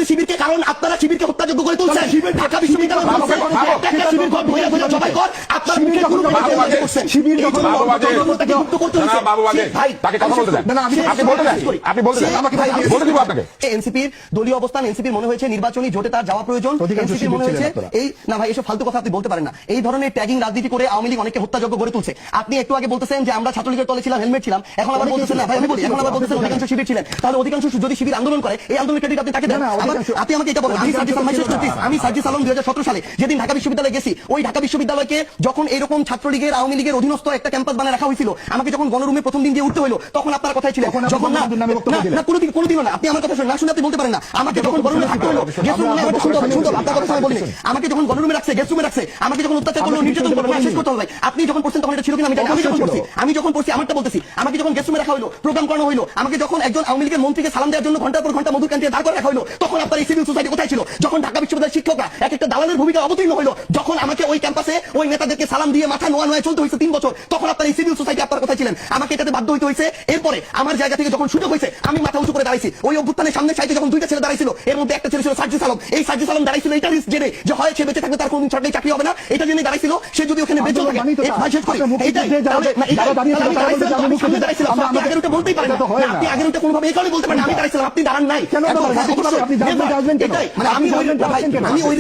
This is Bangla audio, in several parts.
শিবিরকে, কারণ আপনারা শিবিরকে হত্যাযোগ্য করে তুলছেন। ঢাকা বিশ্ববিদ্যালয় এনসিপির দলীয় অবস্থান, এনসিপির মনে হয়েছে নির্বাচনী জোটে তার যাওয়া প্রয়োজন। এনসিপির মনে হয়েছে এই না ভাই, এসব ফালতু কথা আপনি বলতে পারেন না। এই ধরনের ট্যাগিং রাজনীতি করে আওয়ামী লীগ অনেককে হত্যাযোগ্য গড়ে তুলছে। আপনি একটু আগে বলতেছেন যে আমরা ছাত্রলীগের তলে ছিলাম, হেলমেট ছিলাম, এখন আবার বলতেছেন না ভাই, আমি বলি এখন আবার বলতেছেন অধিকাংশ শিবির ছিলেন। তাহলে অধিকাংশ যদি শিবির আন্দোলন করে, এই আন্দোলনের ক্রেডিট আপনি তাকে দেন। আপনি আমাকে এটা বলেন, আমি সার্জিস আলম 2017 সালে যেদিন ঢাকা বিশ্ববিদ্যালয়ে গেছি, ওই ঢাকা বিশ্ববিদ্যালয়কে যখন এইরকম ছাত্রলীগের আওয়ামী লীগের অধীনস্থ একটা ক্যাম্পাস বানিয়ে রাখা হয়েছিল, আমাকে যখন গণরুমে প্রথম দিন গিয়ে উঠতে হলো, তখন আপনার কথাই ছিল যখন না কোনোদিনও না। আপনি আমার কথা না শুনে আপনি বলতে পারেন না। আমাকে যখন গণরুমে থাকতে হলো, আপনার কথা আমি বলিনি, আমাকে যখন গণরুমে রাখছে, গেস্ট রুমে রাখছে, আমাকে যখন অত্যাচার করলো, নির্যাতন করলো, শেষ করতে হবে। আপনি যখন পড়ছেন তখন এটা ছিল কিনা আমি জানি। আমি যখন পড়ছি আমারটা বলতেছি, আমাকে যখন গেস্ট রুমে রাখা হলো, প্রোগ্রাম করানো হলো, আমাকে যখন একজন আওয়ামী লীগের মন্ত্রীকে সালাম দেওয়ার জন্য ঘন্টার পর ঘন্টা মধুর ক্যান্টিনে দাঁড় করে রাখা হলো, তখন আপনার এই সিভিল সোসাইটি কোথায় ছিল? যখন ঢাকা বিশ্ববিদ্যালয়ের শিক্ষকরা এক একটা দালালের ভূমিকা অবতীর্ণ হলো, যখন আমাকে ওই ক্যাম্পাসে ওই নেতাদেরকে সালাম দিয়ে মাথা নোয়া নোয়া চলতে হয়েছে 3 বছর, তখন আপনার এই সিভিল সোসাইটি আপনার কোথায় ছিলেন? আমাকে এটাতে বাধ্য হইতে হয়েছে। এরপরে আমার জায়গা থেকে যখন সুযোগ হয়েছে, আমি মাথা উঁচু করে দাঁড়াইছি। ওই অভ্যুত্থানের সামনে সাইডে যখন 2টা ছেলে দাঁড়াইছিল, এর মধ্যে একটা ছেলে ছিল সার্জিস আলম। এই সার্জিস আলম দাঁড়াইছিল এটা রিস্ক জেনে যে হয় সে বেঁচে থাকবে, তার কোনদিন সরকারি চাকরি হবে না, এটা জেনে দাঁড়াইছিল। সে যদি ওখানে বেঁচে থাকে, বলতেই পারেন আপনি আগের ওটা কোনোভাবে এই কারণে বলতে পারেন আমি দাঁড়াইছিলাম, আপনি দাঁড়ান নাই। আমি ওই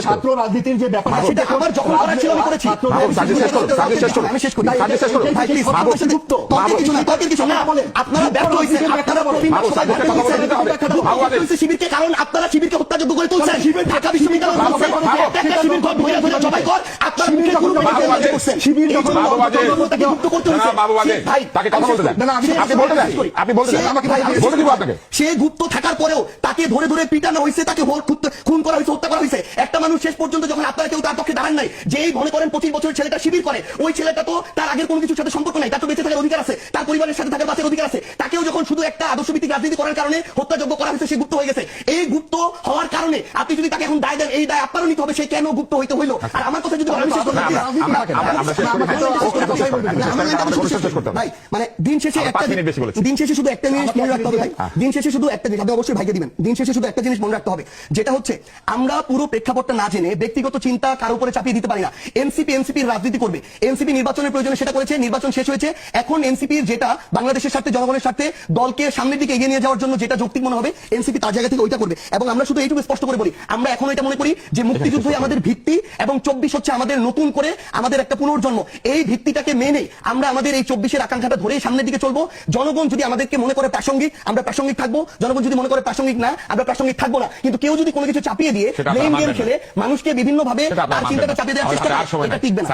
ছাত্র রাজনীতির যে ব্যাপার সেটা আমার যখন করার ছিল আমি করেছি। আমি শেষ করি। আপনারা ব্যর্থ হয়েছেন, শিবিরকে, কারণ আপনারা শিবিরকে হত্যাযোগ্য করে তুলছেন। ঢাকা বিশ্ববিদ্যালয় সে গুপ্ত থাকার পরেও তাকে ধরে ধরে পিটানো হয়েছে, তাকে খুন করা হয়েছে, হত্যা করা হয়েছে। একটা মানুষ শেষ পর্যন্ত যখন আপনারা কেউ তার পক্ষে দাঁড়ান নাই, যেই মনে করেন 25 বছরের ছেলেটা শিবির করে, ওই ছেলেটা তো তার আগের কোনো কিছুর সাথে সম্পর্ক নাই, তার তো বেঁচে থাকার অধিকার আছে, তার পরিবারের সাথে থাকার বাঁচার অধিকার আছে। তাকেও যখন শুধু একটা আদর্শভিত্তিক রাজনীতি করার কারণে হত্যাযোগ্য করা হয়েছে, সে গুপ্ত হয়ে গেছে। এই গুপ্ত হওয়ার কারণে আপনি যদি তাকে এখন দায় দেন, এই দায় আপনারও নিতে হবে, সে কেন গুপ্ত হইতে হইলো। আর আমার কথা যদি মানে দিন শেষে শুধু একটা জিনিস মনে রাখতে হবে ভাই, দিন শেষে শুধু একটা জিনিস, আপনি অবশ্যই ভাইকে দিবেন, দিন শেষে শুধু একটা জিনিস মনে রাখতে হবে, যেটা হচ্ছে আমরা পুরো প্রেক্ষাপটটা না জেনে ব্যক্তিগত চিন্তা কারো উপরে চাপিয়ে দিতে পারি না। এনসিপির রাজনীতি করবে, এনসিপি নির্বাচনের প্রয়োজনে সেটা করেছে, নির্বাচন শেষ হয়েছে। এখন এনসিপির যেটা বাংলাদেশের স্বার্থে, জনগণের স্বার্থে, দলকে সামনের দিকে এগিয়ে নিয়ে যাওয়ার জন্য যেটা যৌক্তিক মনে হবে, এনসিপি তার জায়গা থেকে ওইটা করবে। এবং আমরা শুধু এইটুকু স্পষ্ট করে বলি, আমরা এখন এটা মনে করি যে মুক্তিযুদ্ধই আমাদের ভিত্তি এবং 24 হচ্ছে আমাদের নতুন করে আমাদের একটা পুনর্জন্ম। এই ভিত্তিটাকে মেনে আমরা আমাদের এই 24-এর আকাঙ্ক্ষাটা ধরে সামনের দিকে চলবো। জনগণ যদি আমাদেরকে মনে করে প্রাসঙ্গিক, আমরা প্রাসঙ্গিক থাকবো। জনগণ যদি মনে করে প্রাসঙ্গিক না, আমরা প্রাসঙ্গিক থাকবো না। কিন্তু কেউ যদি কোনো কিছু চাপিয়ে দিয়ে ব্লেম গেম খেলে মানুষকে বিভিন্ন ভাবে তার চিন্তাটা চাপিয়ে দেওয়ার চেষ্টা করে, এটা টিকবে না।